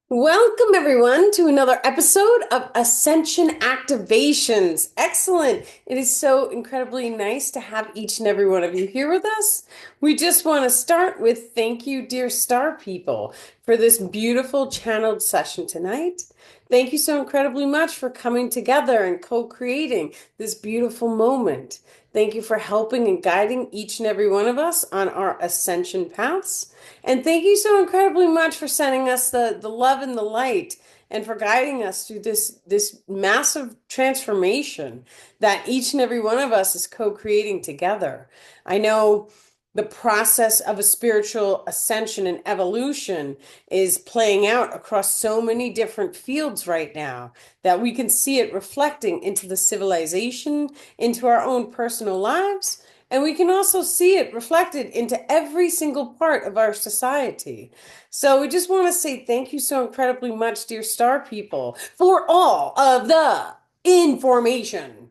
Welcome, everyone, to another episode of Ascension Activations. Excellent. It is so incredibly nice to have each and every one of you here with us. We just want to start with thank you, dear star people, for this beautiful channeled session tonight. Thank you so incredibly much for coming together and co-creating this beautiful moment. Thank you for helping and guiding each and every one of us on our ascension paths. And thank you so incredibly much for sending us the love and the light and for guiding us through this massive transformation that each and every one of us is co-creating together. I know the process of a spiritual ascension and evolution is playing out across so many different fields right now that we can see it reflecting into the civilization, into our own personal lives, and we can also see it reflected into every single part of our society. So we just want to say thank you so incredibly much, dear star people, for all of the information,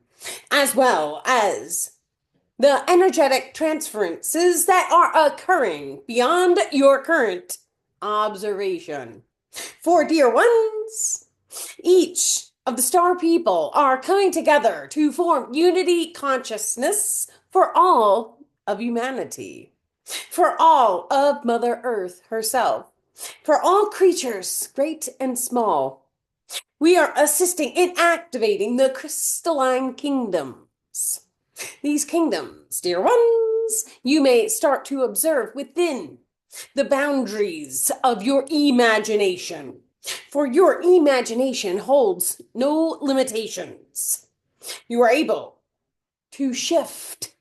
as well as the energetic transferences that are occurring beyond your current observation. For dear ones, each of the star people are coming together to form unity consciousness for all of humanity, for all of Mother Earth herself, for all creatures, great and small. We are assisting in activating the crystalline kingdoms. These kingdoms, dear ones, you may start to observe within the boundaries of your imagination. For your imagination holds no limitations. You are able to shift.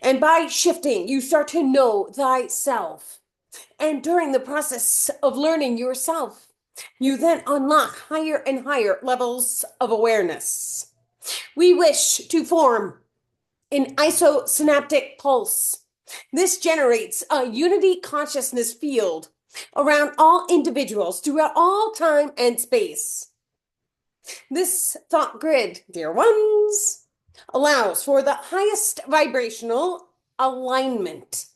And by shifting, you start to know thyself. And during the process of learning yourself, you then unlock higher and higher levels of awareness. We wish to form an isosynaptic pulse. This generates a unity consciousness field around all individuals throughout all time and space. This thought grid, dear ones, allows for the highest vibrational alignment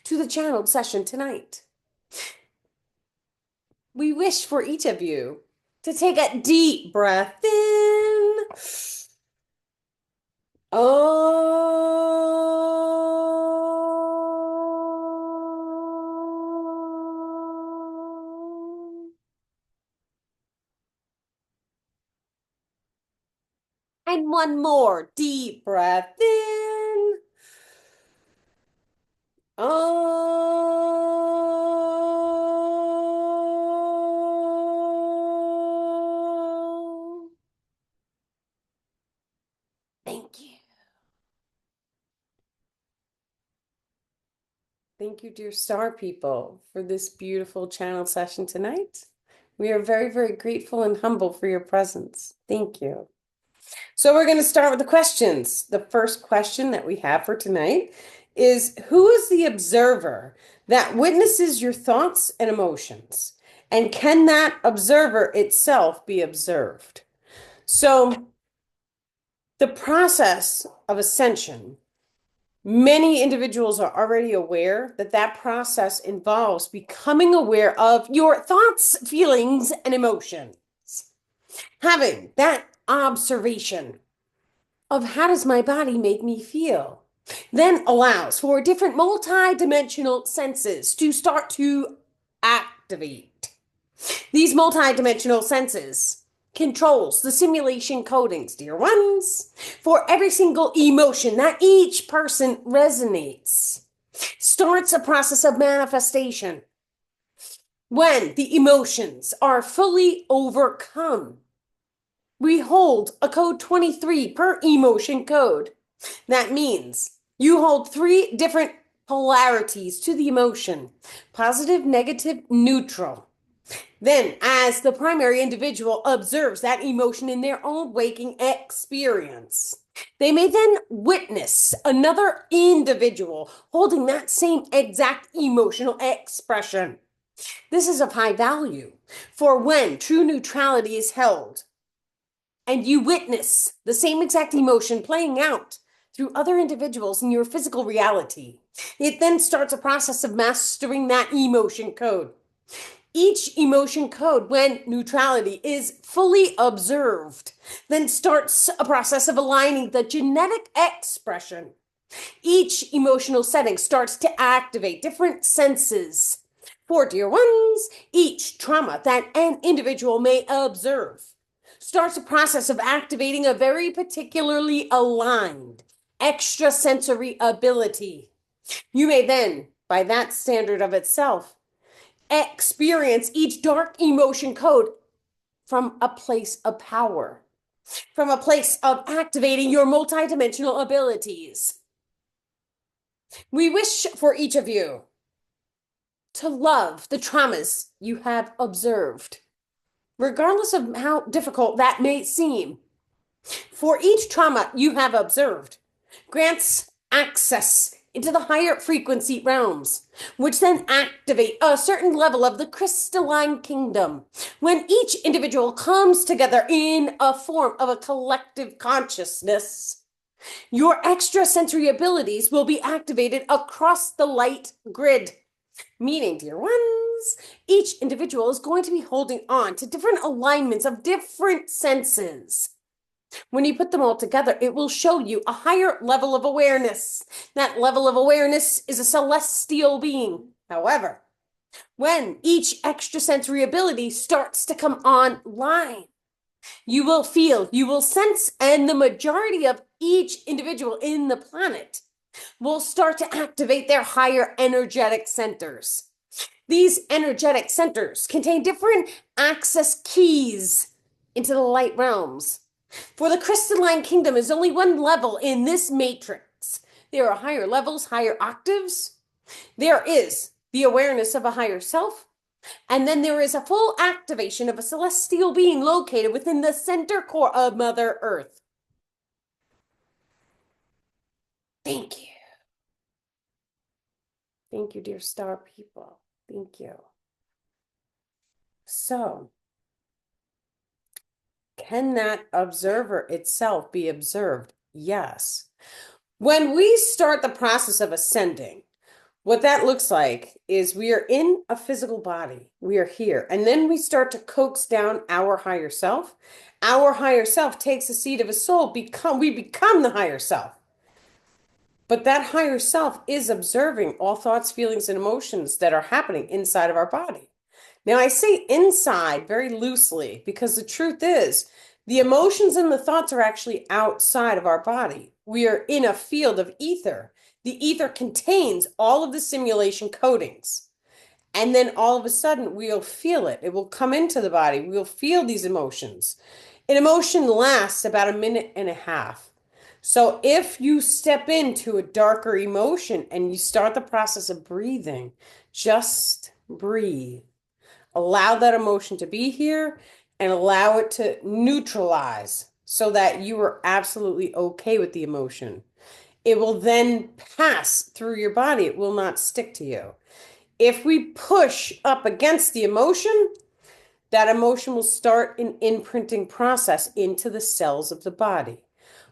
to the channeled session tonight. We wish for each of you to take a deep breath in. Oh. And one more deep breath in. Oh. Thank you. Thank you, dear star people, for this beautiful channel session tonight. We are very, very grateful and humble for your presence. Thank you. So we're going to start with the questions. The first question that we have for tonight is, who is the observer that witnesses your thoughts and emotions? And can that observer itself be observed? So the process of ascension, many individuals are already aware that that process involves becoming aware of your thoughts, feelings, and emotions. Having that observation of how does my body make me feel then allows for different multi-dimensional senses to start to activate. These multi-dimensional senses controls the simulation codings, dear ones, for every single emotion that each person resonates. Starts a process of manifestation. When the emotions are fully overcome, we hold a code 23 per emotion code. That means you hold 3 different polarities to the emotion: positive, negative, neutral. Then, as the primary individual observes that emotion in their own waking experience, they may then witness another individual holding that same exact emotional expression. This is of high value, for when true neutrality is held and you witness the same exact emotion playing out through other individuals in your physical reality, it then starts a process of mastering that emotion code. Each emotion code, when neutrality is fully observed, then starts a process of aligning the genetic expression. Each emotional setting starts to activate different senses. For dear ones, each trauma that an individual may observe starts a process of activating a very particularly aligned extrasensory ability. You may then, by that standard of itself, experience each dark emotion code from a place of power, from a place of activating your multidimensional abilities. We wish for each of you to love the traumas you have observed, regardless of how difficult that may seem. For each trauma you have observed grants access into the higher frequency realms, which then activate a certain level of the crystalline kingdom. When each individual comes together in a form of a collective consciousness, your extrasensory abilities will be activated across the light grid. Meaning, dear ones, each individual is going to be holding on to different alignments of different senses. When you put them all together, it will show you a higher level of awareness. That level of awareness is a celestial being. However, when each extrasensory ability starts to come online, you will feel, you will sense, and the majority of each individual in the planet will start to activate their higher energetic centers. These energetic centers contain different access keys into the light realms. For the crystalline kingdom is only one level in this matrix. There are higher levels, higher octaves. There is the awareness of a higher self, and then there is a full activation of a celestial being located within the center core of Mother Earth. Thank you. Thank you, dear star people. Thank you. So, can that observer itself be observed? Yes. When we start the process of ascending, what that looks like is we are in a physical body. We are here. And then we start to coax down our higher self. Our higher self takes the seat of a soul. We become the higher self. But that higher self is observing all thoughts, feelings, and emotions that are happening inside of our body. Now, I say inside very loosely because the truth is the emotions and the thoughts are actually outside of our body. We are in a field of ether. The ether contains all of the simulation codings. And then all of a sudden, we'll feel it. It will come into the body. We'll feel these emotions. An emotion lasts about a minute and a half. So if you step into a darker emotion and you start the process of breathing, just breathe. Allow that emotion to be here and allow it to neutralize so that you are absolutely okay with the emotion. It will then pass through your body. It will not stick to you. If we push up against the emotion, that emotion will start an imprinting process into the cells of the body.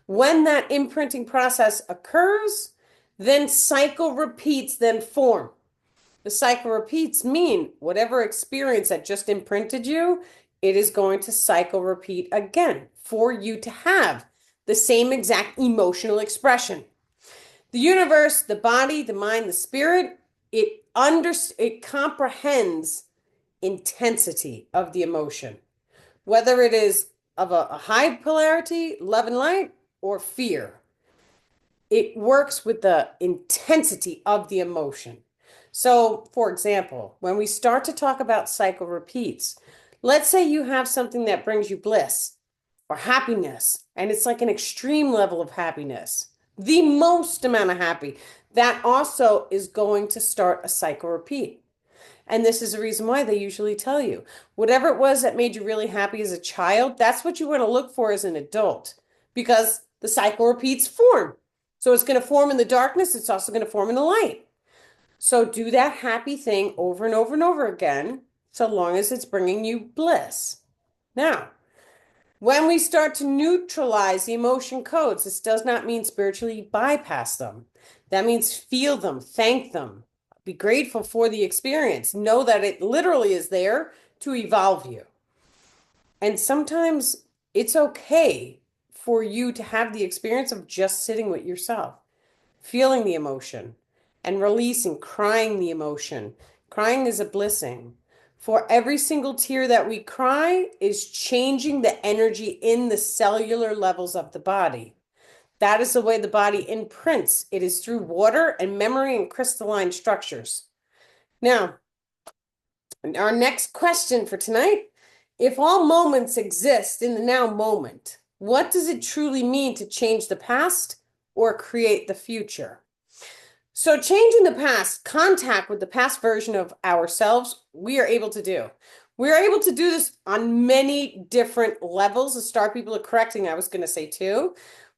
When that imprinting process occurs, then cycle repeats then form. The cycle repeats mean whatever experience that just imprinted you, it is going to cycle repeat again for you to have the same exact emotional expression. The universe, the body, the mind, the spirit, it comprehends intensity of the emotion, whether it is of a high polarity, love and light, or fear. It works with the intensity of the emotion. So, for example, when we start to talk about cycle repeats, let's say you have something that brings you bliss or happiness, and it's like an extreme level of happiness, the most amount of happy, that also is going to start a cycle repeat. And this is the reason why they usually tell you whatever it was that made you really happy as a child, that's what you want to look for as an adult because the cycle repeats form. So it's going to form in the darkness, it's also going to form in the light. So do that happy thing over and over and over again, so long as it's bringing you bliss. Now, when we start to neutralize the emotion codes, this does not mean spiritually bypass them. That means feel them, thank them, Be grateful for the experience. Know that it literally is there to evolve you. And sometimes it's okay for you to have the experience of just sitting with yourself, feeling the emotion and releasing, crying the emotion. Crying is a blessing. For every single tear that we cry is changing the energy in the cellular levels of the body. That is the way the body imprints. It is through water and memory and crystalline structures. Now, our next question for tonight, if all moments exist in the now moment, what does it truly mean to change the past or create the future? So changing the past, contact with the past version of ourselves, we are able to do. We're able to do this on many different levels. The star people are correcting, I was going to say too.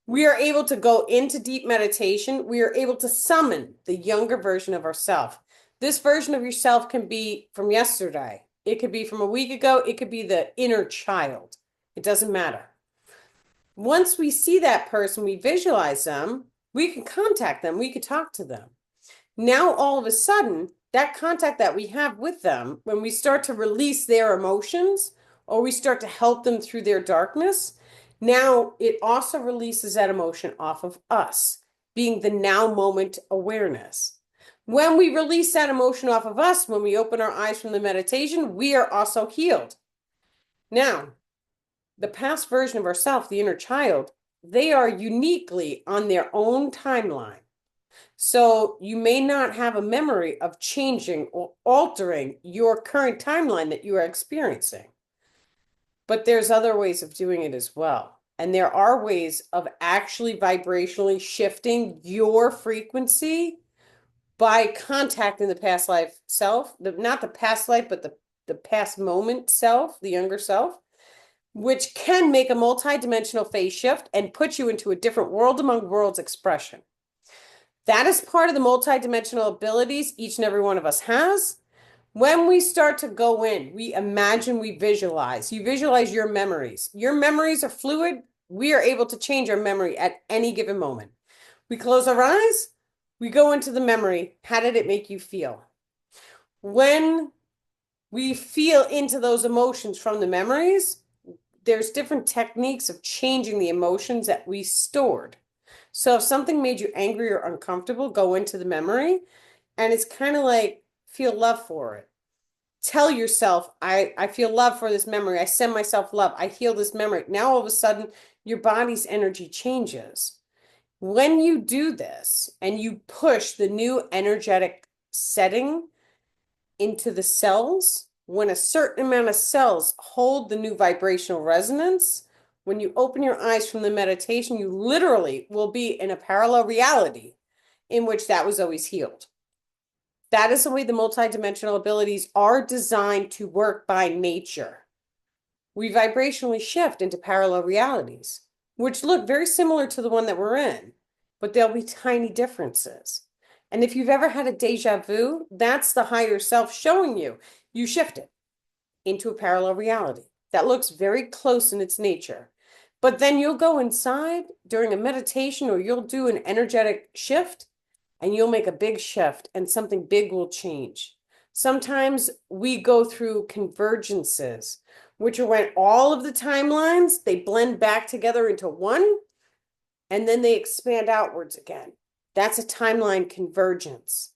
We are able to go into deep meditation. We are able to summon the younger version of ourselves. This version of yourself can be from yesterday. It could be from a week ago. It could be the inner child. It doesn't matter. Once we see that person, we visualize them, we can contact them, we could talk to them. Now, all of a sudden, that contact that we have with them, when we start to release their emotions or we start to help them through their darkness, now it also releases that emotion off of us, being the now moment awareness. When we release that emotion off of us, when we open our eyes from the meditation, we are also healed. Now, the past version of ourself, the inner child, they are uniquely on their own timeline. So you may not have a memory of changing or altering your current timeline that you are experiencing. But there's other ways of doing it as well. And there are ways of actually vibrationally shifting your frequency by contacting the past life self, not the past life, but the past moment self, the younger self, which can make a multi-dimensional phase shift and put you into a different world among worlds expression. That is part of the multi-dimensional abilities each and every one of us has. When we start to go in, we imagine, we visualize. You visualize your memories. Your memories are fluid. We are able to change our memory at any given moment. We close our eyes, we go into the memory. How did it make you feel? When we feel into those emotions from the memories, there's different techniques of changing the emotions that we stored. So if something made you angry or uncomfortable, go into the memory, and it's kind of like feel love for it. Tell yourself, I feel love for this memory. I send myself love. I heal this memory. Now all of a sudden, your body's energy changes. When you do this and you push the new energetic setting into the cells, when a certain amount of cells hold the new vibrational resonance, when you open your eyes from the meditation, you literally will be in a parallel reality in which that was always healed. That is the way the multidimensional abilities are designed to work by nature. We vibrationally shift into parallel realities, which look very similar to the one that we're in, but there'll be tiny differences. And if you've ever had a deja vu, that's the higher self showing you. You shifted into a parallel reality that looks very close in its nature. But then you'll go inside during a meditation or you'll do an energetic shift and you'll make a big shift and something big will change. Sometimes we go through convergences, which are when all of the timelines, they blend back together into one and then they expand outwards again. That's a timeline convergence.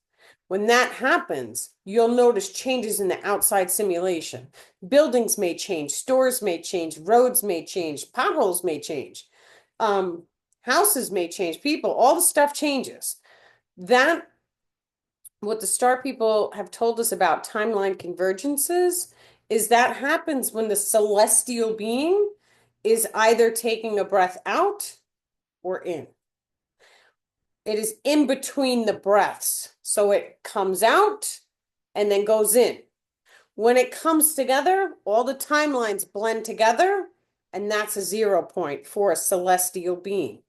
When that happens, you'll notice changes in the outside simulation. Buildings may change, stores may change, roads may change, potholes may change, houses may change, people, all the stuff changes. That, what the star people have told us about timeline convergences, is that happens when the celestial being is either taking a breath out or in. It is in between the breaths. So it comes out and then goes in. When it comes together, all the timelines blend together, and that's a 0 point for a celestial being.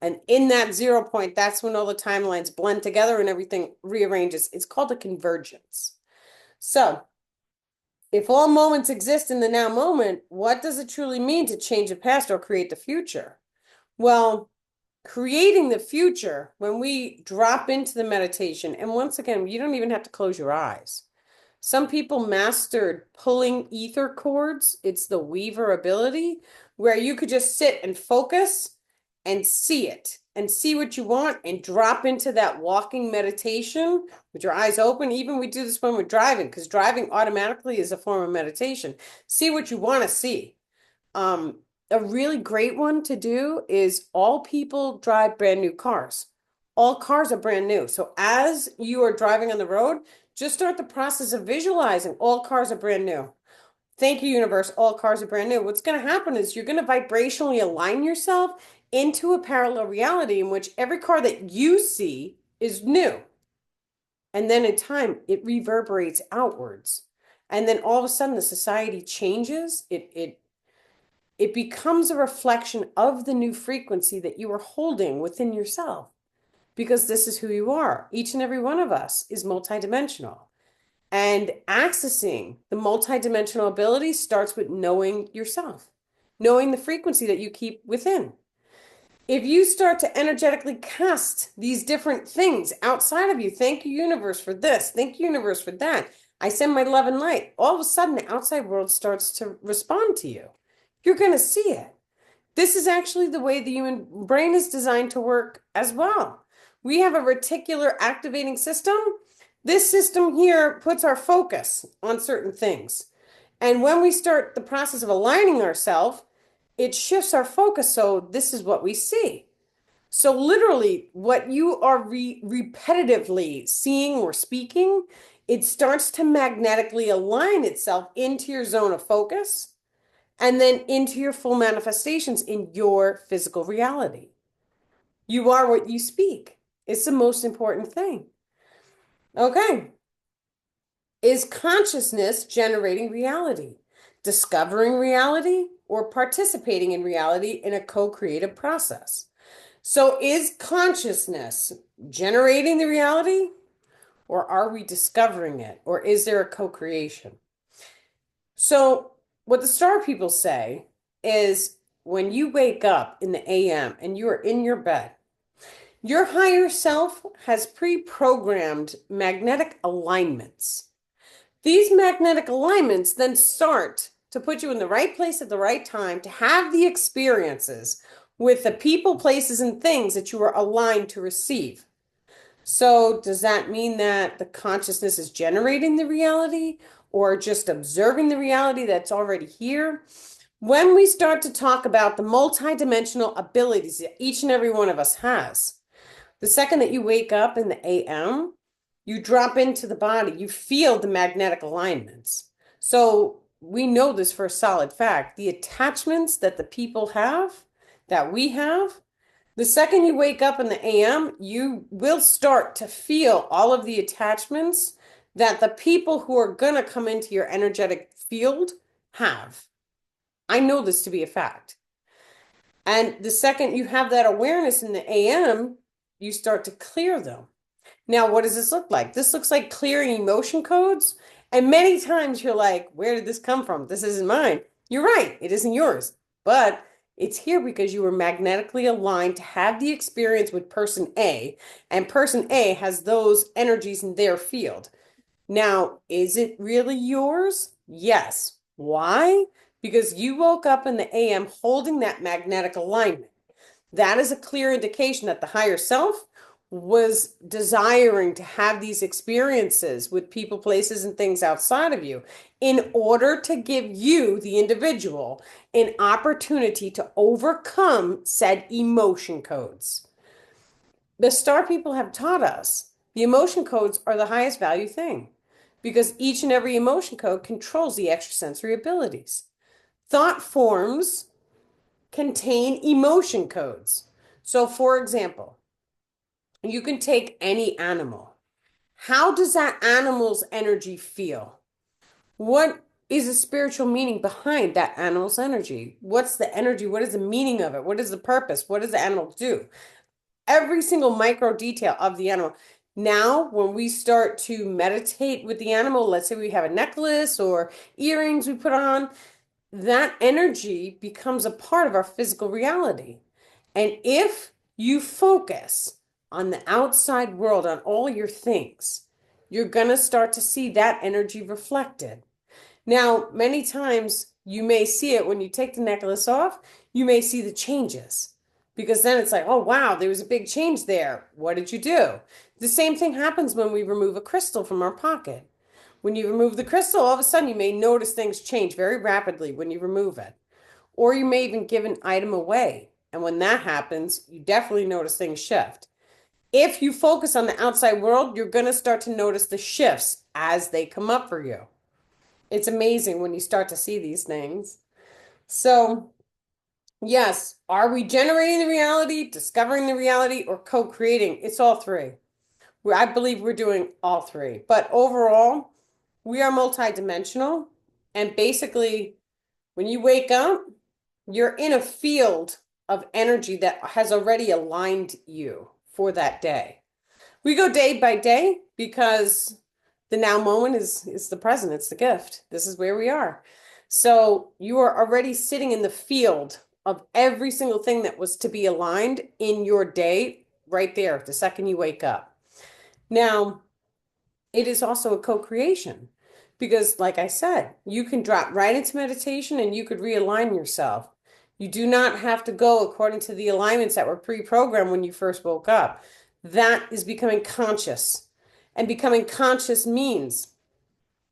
And in that 0 point, that's when all the timelines blend together and everything rearranges. It's called a convergence. So if all moments exist in the now moment, what does it truly mean to change the past or create the future? Well, creating the future when we drop into the meditation. And once again, you don't even have to close your eyes. Some people mastered pulling ether cords. It's the weaver ability where you could just sit and focus and see it and see what you want and drop into that walking meditation with your eyes open. Even we do this when we're driving because driving automatically is a form of meditation. See what you want to see. Um, a really great one to do is all people drive brand new cars. All cars are brand new. So as you are driving on the road, just start the process of visualizing all cars are brand new. Thank you, universe. All cars are brand new. What's going to happen is you're going to vibrationally align yourself into a parallel reality in which every car that you see is new. And then in time, it reverberates outwards. And then all of a sudden, the society changes. It becomes a reflection of the new frequency that you are holding within yourself because this is who you are. Each and every one of us is multidimensional. And accessing the multidimensional ability starts with knowing yourself, knowing the frequency that you keep within. If you start to energetically cast these different things outside of you, thank you, universe, for this, thank you, universe, for that. I send my love and light. All of a sudden, the outside world starts to respond to you. You're going to see it. This is actually the way the human brain is designed to work as well. We have a reticular activating system. This system here puts our focus on certain things. And when we start the process of aligning ourselves, it shifts our focus. So this is what we see. So literally, what you are repetitively seeing or speaking, it starts to magnetically align itself into your zone of focus and then into your full manifestations in your physical reality. You are what you speak. It's the most important thing. Okay. Is consciousness generating reality, discovering reality, or participating in reality in a co-creative process? So is consciousness generating the reality, or are we discovering it, or is there a co-creation? So what the star people say is when you wake up in the AM and you are in your bed, your higher self has pre-programmed magnetic alignments. These magnetic alignments then start to put you in the right place at the right time to have the experiences with the people, places, and things that you are aligned to receive. So, does that mean that the consciousness is generating the reality or just observing the reality that's already here? When we start to talk about the multidimensional abilities that each and every one of us has, the second that you wake up in the AM, you drop into the body, you feel the magnetic alignments. So we know this for a solid fact. The attachments that the people have, that we have, the second you wake up in the AM, you will start to feel all of the attachments that the people who are going to come into your energetic field have. I know this to be a fact. And the second you have that awareness in the AM, you start to clear them. Now, what does this look like? This looks like clearing emotion codes. And many times you're like, where did this come from? This isn't mine. You're right, it isn't yours. But it's here because you were magnetically aligned to have the experience with person A, and person A has those energies in their field. Now, is it really yours? Yes. Why? Because you woke up in the AM holding that magnetic alignment. That is a clear indication that the higher self was desiring to have these experiences with people, places, and things outside of you in order to give you, the individual, an opportunity to overcome said emotion codes. The star people have taught us the emotion codes are the highest value thing because each and every emotion code controls the extrasensory abilities. Thought forms contain emotion codes. So, for example, you can take any animal. How does that animal's energy feel? What is the spiritual meaning behind that animal's energy? What's the energy? What is the meaning of it? What is the purpose? What does the animal do? Every single micro detail of the animal. Now, when we start to meditate with the animal, let's say we have a necklace or earrings we put on, that energy becomes a part of our physical reality. And if you focus on the outside world, on all your things, you're going to start to see that energy reflected. Now, many times you may see it when you take the necklace off, you may see the changes because then it's like, oh, wow, there was a big change there. What did you do? The same thing happens when we remove a crystal from our pocket. When you remove the crystal, all of a sudden you may notice things change very rapidly when you remove it. Or you may even give an item away. And when that happens, you definitely notice things shift. If you focus on the outside world, you're going to start to notice the shifts as they come up for you. It's amazing when you start to see these things. So, yes, are we generating the reality, discovering the reality, or co-creating? It's all three. I believe we're doing all three. But overall, we are multidimensional. And basically, when you wake up, you're in a field of energy that has already aligned you for that day. We go day by day because the now moment is the present, it's the gift. This is where we are. So you are already sitting in the field of every single thing that was to be aligned in your day right there, the second you wake up. Now, it is also a co-creation because, like I said, you can drop right into meditation and you could realign yourself. You do not have to go according to the alignments that were pre-programmed when you first woke up. That is becoming conscious. And becoming conscious means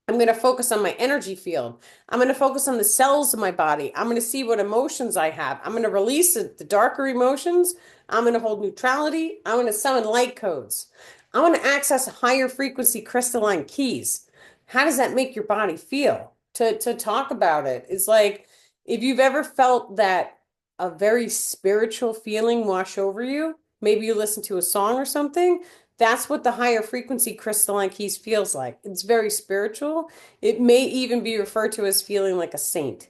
I'm going to focus on my energy field. I'm going to focus on the cells of my body. I'm going to see what emotions I have. I'm going to release the darker emotions. I'm going to hold neutrality. I'm going to summon light codes. I want to access higher frequency crystalline keys. How does that make your body feel? To talk about it. It's like if you've ever felt that a very spiritual feeling wash over you, maybe you listen to a song or something. That's what the higher frequency crystalline keys feels like. It's very spiritual. It may even be referred to as feeling like a saint.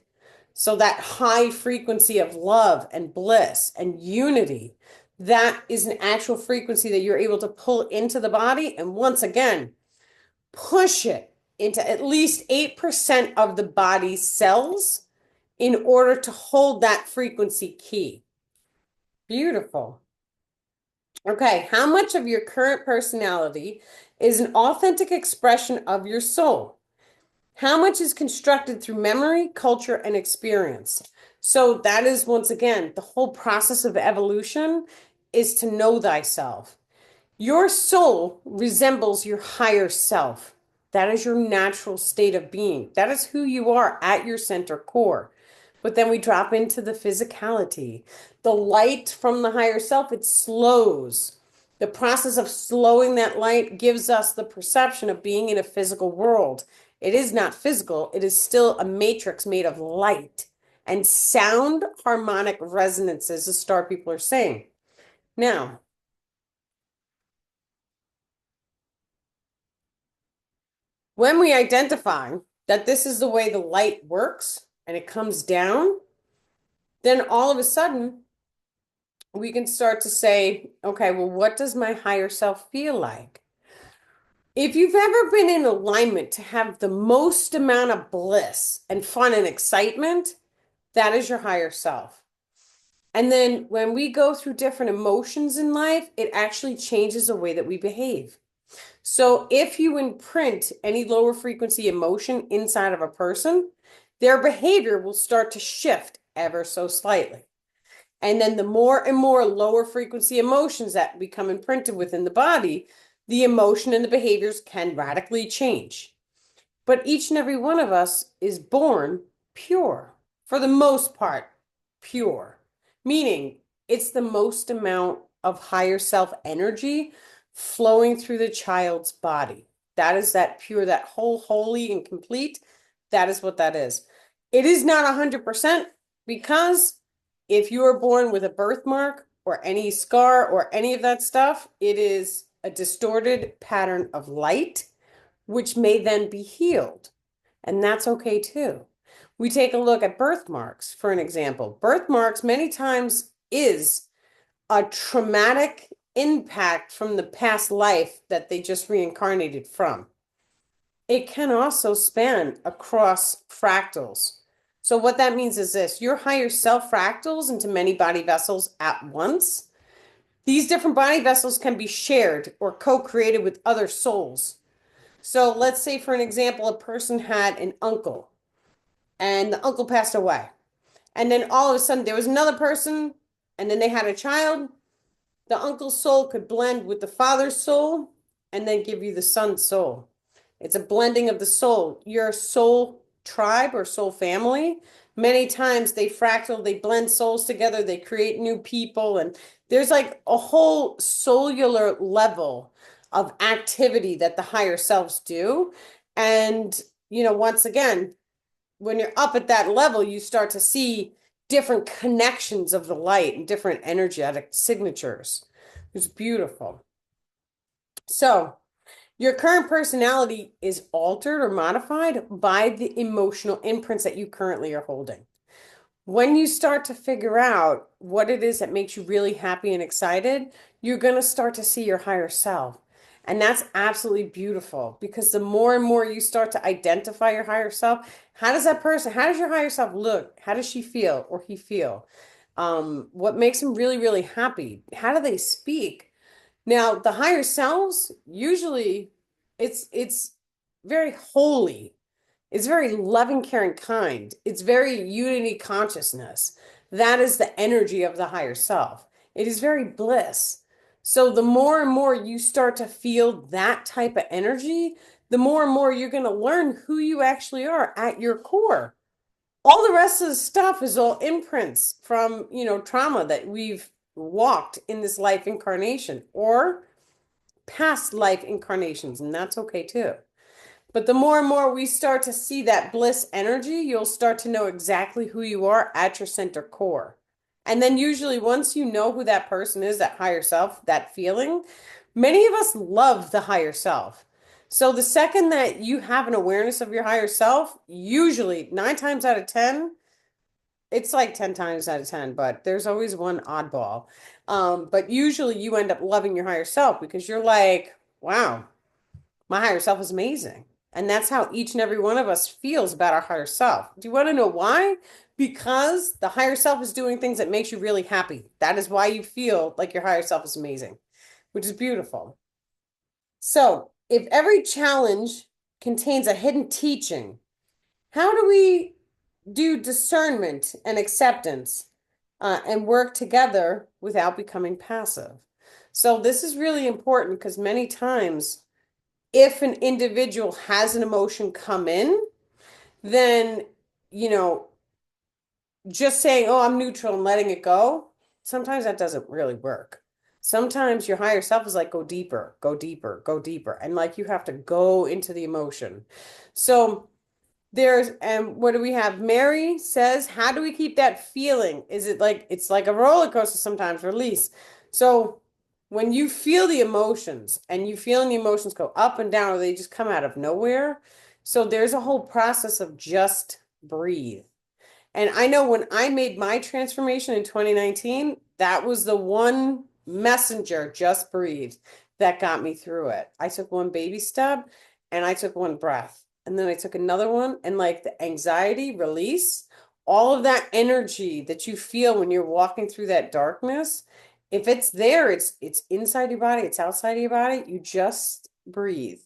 So that high frequency of love and bliss and unity, that is an actual frequency that you're able to pull into the body and once again, push it into at least 8% of the body's cells in order to hold that frequency key. Beautiful. Okay, how much of your current personality is an authentic expression of your soul? How much is constructed through memory, culture, and experience? So that is, once again, the whole process of evolution is to know thyself. Your soul resembles your higher self. That is your natural state of being. That is who you are at your center core. But then we drop into the physicality. The light from the higher self, it slows. The process of slowing that light gives us the perception of being in a physical world. It is not physical, it is still a matrix made of light and sound harmonic resonances, as star people are saying. Now, when we identify that this is the way the light works and it comes down, then all of a sudden we can start to say, okay, well, what does my higher self feel like? If you've ever been in alignment to have the most amount of bliss and fun and excitement, that is your higher self. And then when we go through different emotions in life, it actually changes the way that we behave. So if you imprint any lower frequency emotion inside of a person, their behavior will start to shift ever so slightly. And then the more and more lower frequency emotions that become imprinted within the body, the emotion and the behaviors can radically change. But each and every one of us is born pure, for the most part, pure, meaning it's the most amount of higher self energy flowing through the child's body. That is that pure, that whole, holy, and complete. That is what that is. It is not 100% because if you are born with a birthmark or any scar or any of that stuff, it is a distorted pattern of light, which may then be healed. And that's okay too. We take a look at birthmarks, for an example. Birthmarks many times is a traumatic impact from the past life that they just reincarnated from. It can also span across fractals. So what that means is this, your higher self fractals into many body vessels at once, These different body vessels can be shared or co-created with other souls. So let's say, for an example, a person had an uncle and the uncle passed away. And then all of a sudden there was another person and then they had a child. The uncle's soul could blend with the father's soul and then give you the son's soul. It's a blending of the soul. Your soul tribe or soul family, many times they fractal, they blend souls together, they create new people, and there's like a whole cellular level of activity that the higher selves do. And, once again, when you're up at that level, you start to see different connections of the light and different energetic signatures. It's beautiful. So, your current personality is altered or modified by the emotional imprints that you currently are holding. When you start to figure out what it is that makes you really happy and excited, you're going to start to see your higher self. And that's absolutely beautiful because the more and more you start to identify your higher self, how does your higher self look? How does she feel or he feel? What makes them really, really happy? How do they speak? Now, the higher selves, usually it's very holy. It's very loving, caring, kind. It's very unity consciousness. That is the energy of the higher self. It is very bliss. So the more and more you start to feel that type of energy, the more and more you're going to learn who you actually are at your core. All the rest of the stuff is all imprints from, trauma that we've walked in this life incarnation or past life incarnations, and that's okay too. But the more and more we start to see that bliss energy, you'll start to know exactly who you are at your center core. And then usually once you know who that person is, that higher self, that feeling, many of us love the higher self. So the second that you have an awareness of your higher self, usually 9 times out of 10, it's like 10 times out of 10, but there's always one oddball. But usually you end up loving your higher self because you're like, wow, my higher self is amazing. And that's how each and every one of us feels about our higher self. Do you want to know why? Because the higher self is doing things that makes you really happy. That is why you feel like your higher self is amazing, which is beautiful. So, if every challenge contains a hidden teaching, how do we do discernment and acceptance and work together without becoming passive? So, this is really important because many times if an individual has an emotion come in, then, you know, just saying, oh, I'm neutral and letting it go, sometimes that doesn't really work. Sometimes your higher self is like, go deeper, go deeper, go deeper. And like you have to go into the emotion. So and what do we have? Mary says, how do we keep that feeling? Is it like, it's like a roller coaster sometimes, release. So when you feel the emotions and you feeling the emotions go up and down or they just come out of nowhere. So there's a whole process of just breathe. And I know when I made my transformation in 2019, that was the one messenger, just breathe, that got me through it. I took one baby step and I took one breath. And then I took another one and like the anxiety release, all of that energy that you feel when you're walking through that darkness, if it's there, it's inside your body, it's outside of your body, you just breathe.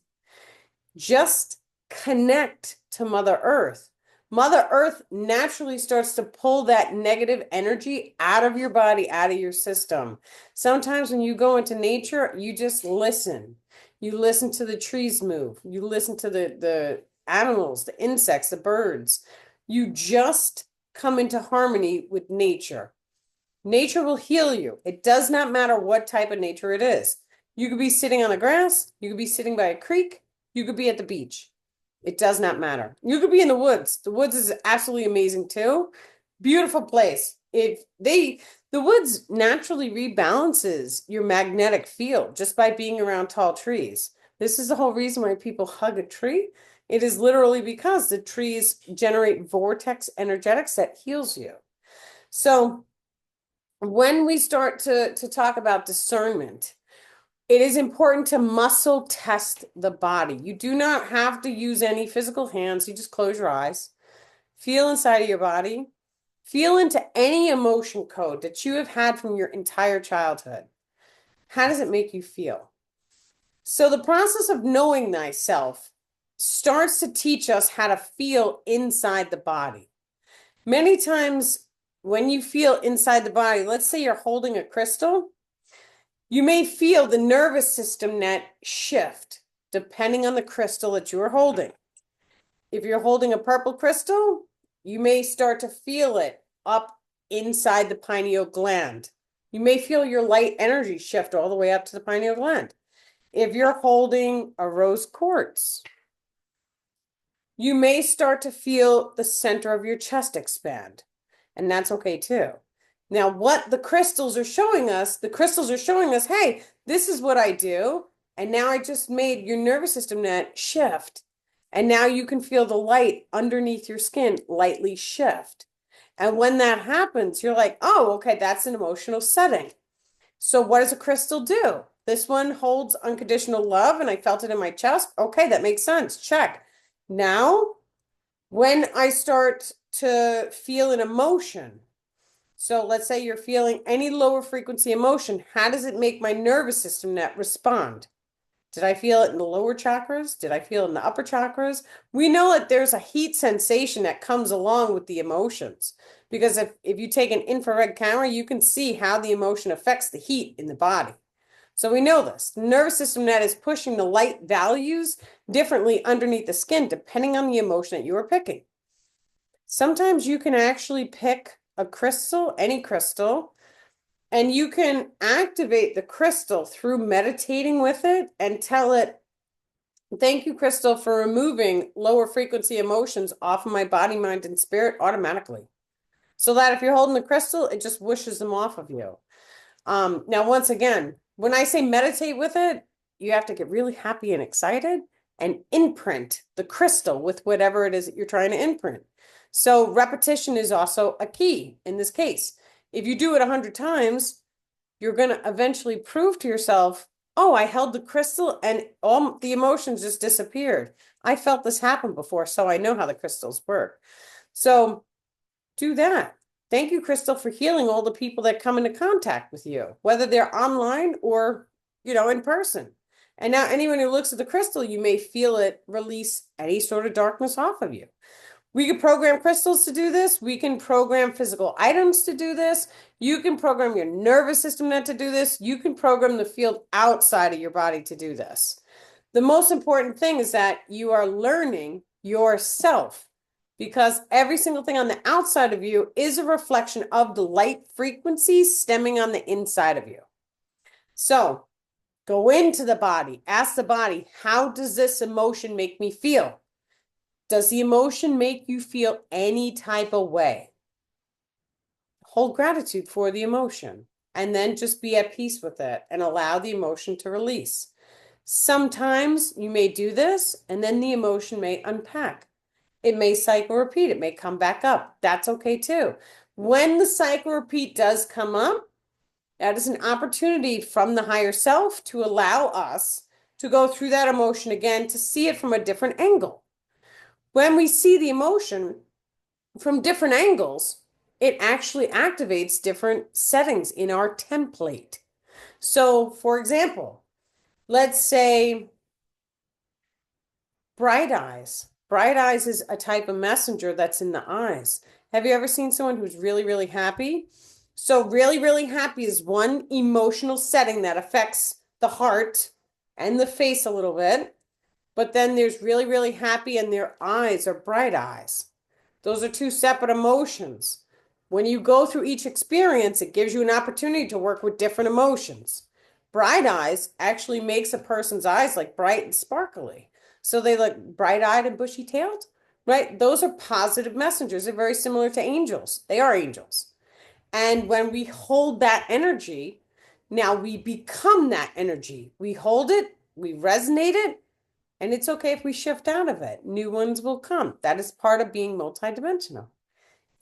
Just connect to Mother Earth. Mother Earth naturally starts to pull that negative energy out of your body, out of your system. Sometimes when you go into nature, you just listen. You listen to the trees move. You listen to the animals, the insects, the birds. You just come into harmony with nature. Nature will heal you. It does not matter what type of nature it is. You could be sitting on the grass. You could be sitting by a creek. You could be at the beach. It does not matter. You could be in the woods. The woods is absolutely amazing too. Beautiful place. The woods naturally rebalances your magnetic field just by being around tall trees. This is the whole reason why people hug a tree. It is literally because the trees generate vortex energetics that heals you. So when we start to talk about discernment, it is important to muscle test the body. You do not have to use any physical hands. You just close your eyes, feel inside of your body, feel into any emotion code that you have had from your entire childhood. how does it make you feel? So the process of knowing thyself starts to teach us how to feel inside the body. Many times when you feel inside the body, let's say you're holding a crystal, you may feel the nervous system net shift depending on the crystal that you are holding. If you're holding a purple crystal, you may start to feel it up inside the pineal gland. You may feel your light energy shift all the way up to the pineal gland. If you're holding a rose quartz, you may start to feel the center of your chest expand, and that's okay too. Now, what the crystals are showing us, hey, this is what I do, and now I just made your nervous system net shift, and now you can feel the light underneath your skin lightly shift. And when that happens, you're like, oh, okay, that's an emotional setting. So what does a crystal do? This one holds unconditional love, and I felt it in my chest. Okay, that makes sense. Check. Now, when I start to feel an emotion, so let's say you're feeling any lower frequency emotion, how does it make my nervous system net respond? Did I feel it in the lower chakras? Did I feel it in the upper chakras? We know that there's a heat sensation that comes along with the emotions. Because if you take an infrared camera, you can see how the emotion affects the heat in the body. So we know this. The nervous system net is pushing the light values differently underneath the skin, depending on the emotion that you are picking. Sometimes you can actually pick a crystal, any crystal, and you can activate the crystal through meditating with it and tell it, thank you, crystal, for removing lower frequency emotions off of my body, mind, and spirit automatically. So that if you're holding the crystal, it just whooshes them off of you. Now, once again, when I say meditate with it, you have to get really happy and excited and imprint the crystal with whatever it is that you're trying to imprint. So repetition is also a key in this case. If you do it 100 times, you're going to eventually prove to yourself, oh, I held the crystal and all the emotions just disappeared. I felt this happen before, so I know how the crystals work. So do that. Thank you, Crystal, for healing all the people that come into contact with you, whether they're online or, in person. And now anyone who looks at the crystal, you may feel it release any sort of darkness off of you. We can program crystals to do this. We can program physical items to do this. You can program your nervous system net to do this. You can program the field outside of your body to do this. The most important thing is that you are learning yourself, because every single thing on the outside of you is a reflection of the light frequencies stemming on the inside of you. So go into the body, ask the body, how does this emotion make me feel? Does the emotion make you feel any type of way? Hold gratitude for the emotion and then just be at peace with it and allow the emotion to release. Sometimes you may do this and then the emotion may unpack. It may cycle repeat. It may come back up. That's okay too. When the cycle repeat does come up, that is an opportunity from the higher self to allow us to go through that emotion again to see it from a different angle. When we see the emotion from different angles, it actually activates different settings in our template. So, for example, let's say bright eyes. Bright eyes is a type of messenger that's in the eyes. Have you ever seen someone who's really, really happy? So really, really happy is one emotional setting that affects the heart and the face a little bit. But then there's really, really happy and their eyes are bright eyes. Those are two separate emotions. When you go through each experience, it gives you an opportunity to work with different emotions. Bright eyes actually makes a person's eyes like bright and sparkly. So they look bright-eyed and bushy-tailed, right? Those are positive messengers. They're very similar to angels. They are angels. And when we hold that energy, now we become that energy. We hold it, we resonate it, and it's okay if we shift out of it. New ones will come. That is part of being multidimensional.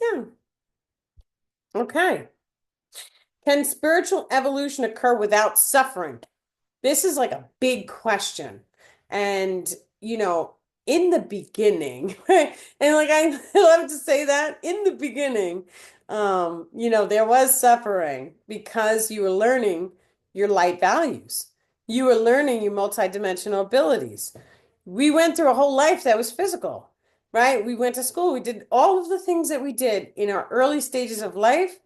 Yeah. Okay. Can spiritual evolution occur without suffering? This is like a big question. And, in the beginning, right? And like I love to say that in the beginning, there was suffering because you were learning your light values. You were learning your multidimensional abilities. We went through a whole life that was physical, right? We went to school. We did all of the things that we did in our early stages of life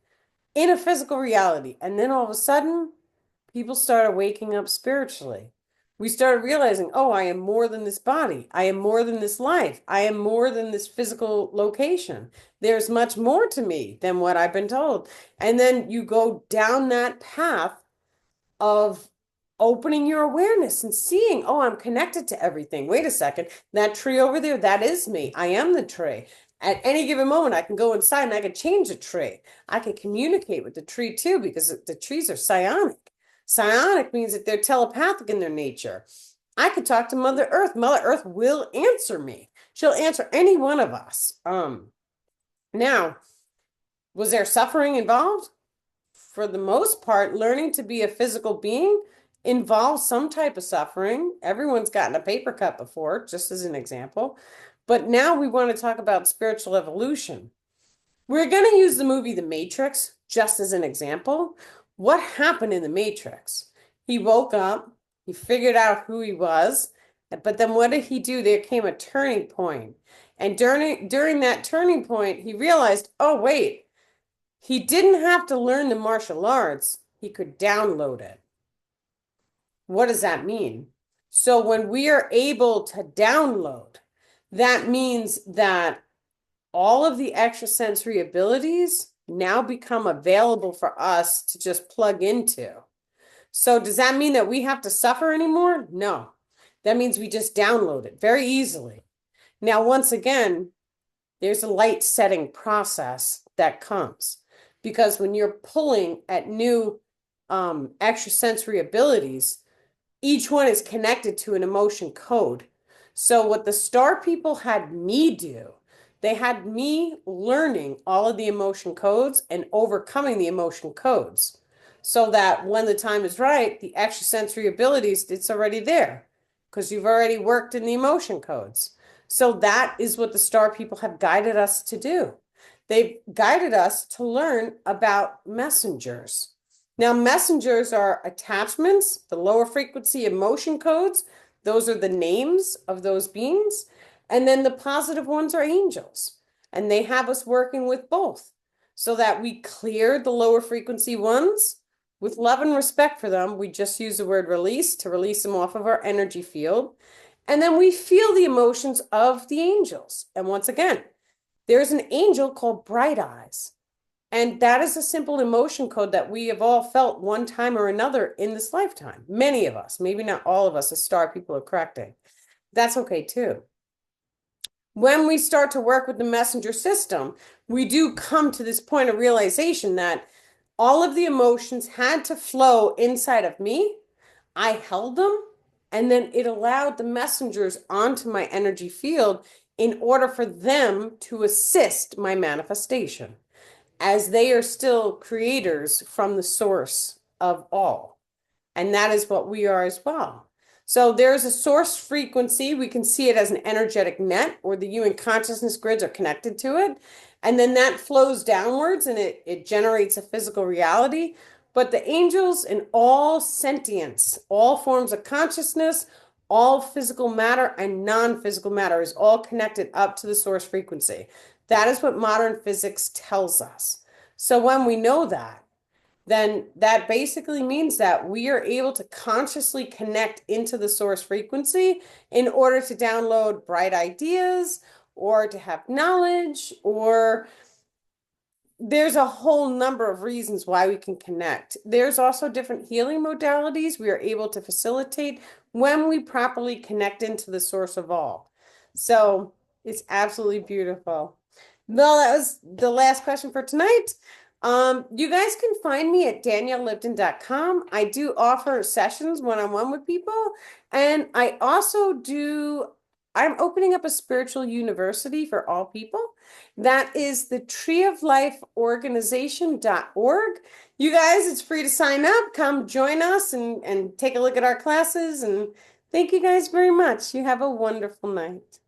in a physical reality. And then all of a sudden, people started waking up spiritually. We started realizing, oh, I am more than this body. I am more than this life. I am more than this physical location. There's much more to me than what I've been told. And then you go down that path of opening your awareness and seeing, oh, I'm connected to everything. Wait a second, that tree over there, that is me. I am the tree. At any given moment, I can go inside and I can change a tree. I can communicate with the tree too, because the trees are psionic. Psionic means that they're telepathic in their nature. I could talk to Mother Earth. Mother Earth will answer me. She'll answer any one of us. Now, was there suffering involved? For the most part, learning to be a physical being involves some type of suffering. Everyone's gotten a paper cut before, just as an example. But now we want to talk about spiritual evolution. We're going to use the movie The Matrix just as an example. What happened in The Matrix? He woke up, he figured out who he was, but then what did he do? There came a turning point. And during that turning point, he realized, oh, wait, he didn't have to learn the martial arts. He could download it. What does that mean? So when we are able to download, that means that all of the extrasensory abilities now become available for us to just plug into. So does that mean that we have to suffer anymore? No. That means we just download it very easily. Now, once again, there's a light setting process that comes. Because when you're pulling at new extrasensory abilities, each one is connected to an emotion code. So what the star people had me do, they had me learning all of the emotion codes and overcoming the emotion codes. So that when the time is right, the extrasensory abilities, it's already there because you've already worked in the emotion codes. So that is what the star people have guided us to do. They've guided us to learn about messengers. Now, messengers are attachments, the lower frequency emotion codes. Those are the names of those beings. And then the positive ones are angels. And they have us working with both so that we clear the lower frequency ones with love and respect for them. We just use the word release to release them off of our energy field. And then we feel the emotions of the angels. And once again, there's an angel called Bright Eyes. And that is a simple emotion code that we have all felt one time or another in this lifetime. Many of us, maybe not all of us, as star people are correcting. That's okay too. When we start to work with the messenger system, we do come to this point of realization that all of the emotions had to flow inside of me. I held them, and then it allowed the messengers onto my energy field in order for them to assist my manifestation, as they are still creators from the source of all. And that is what we are as well. So there's a source frequency. We can see it as an energetic net, or the human consciousness grids are connected to it. And then that flows downwards and it generates a physical reality. But the angels and all sentience, all forms of consciousness, all physical matter and non-physical matter is all connected up to the source frequency. That is what modern physics tells us. So when we know that, then that basically means that we are able to consciously connect into the source frequency in order to download bright ideas or to have knowledge, or there's a whole number of reasons why we can connect. There's also different healing modalities we are able to facilitate when we properly connect into the source of all. So it's absolutely beautiful. Well, that was the last question for tonight. You guys can find me at daniellipton.com. I do offer sessions one-on-one with people, and I'm opening up a spiritual university for all people. That is the treeoflifeorganization.org. You guys, it's free to sign up. Come join us and take a look at our classes. And thank you guys very much. You have a wonderful night.